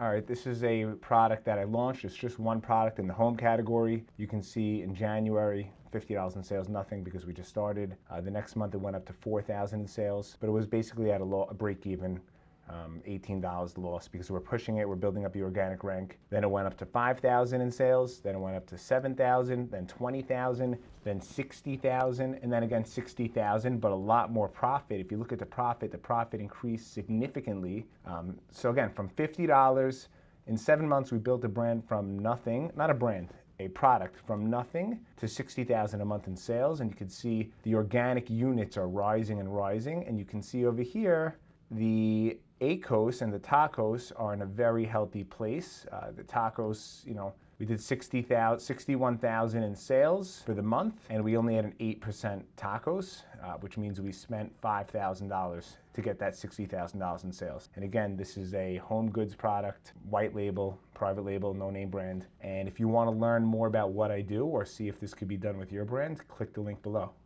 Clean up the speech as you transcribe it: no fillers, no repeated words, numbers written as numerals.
All right, this is a product that I launched. It's just one product in the home category. You can see in January, $50 in sales, nothing because we just started. The next month it went up to 4,000 in sales, but it was basically at a break even. $18 loss because we're pushing it, we're building up the organic rank. Then it went up to 5,000 in sales, then it went up to 7,000, then 20,000, then 60,000, and then again 60,000, but a lot more profit. If you look at the profit increased significantly. So again, from $50, in 7 months we built a brand from nothing, not a brand, a product from nothing to 60,000 a month in sales. And you can see the organic units are rising and rising. And you can see over here, the ACOS and the tacos are in a very healthy place. The tacos, we did 61,000 in sales for the month, and we only had an 8% tacos, which means we spent $5,000 to get that $60,000 in sales. And again, this is a home goods product, white label, private label, no name brand. And if you want to learn more about what I do or see if this could be done with your brand, click the link below.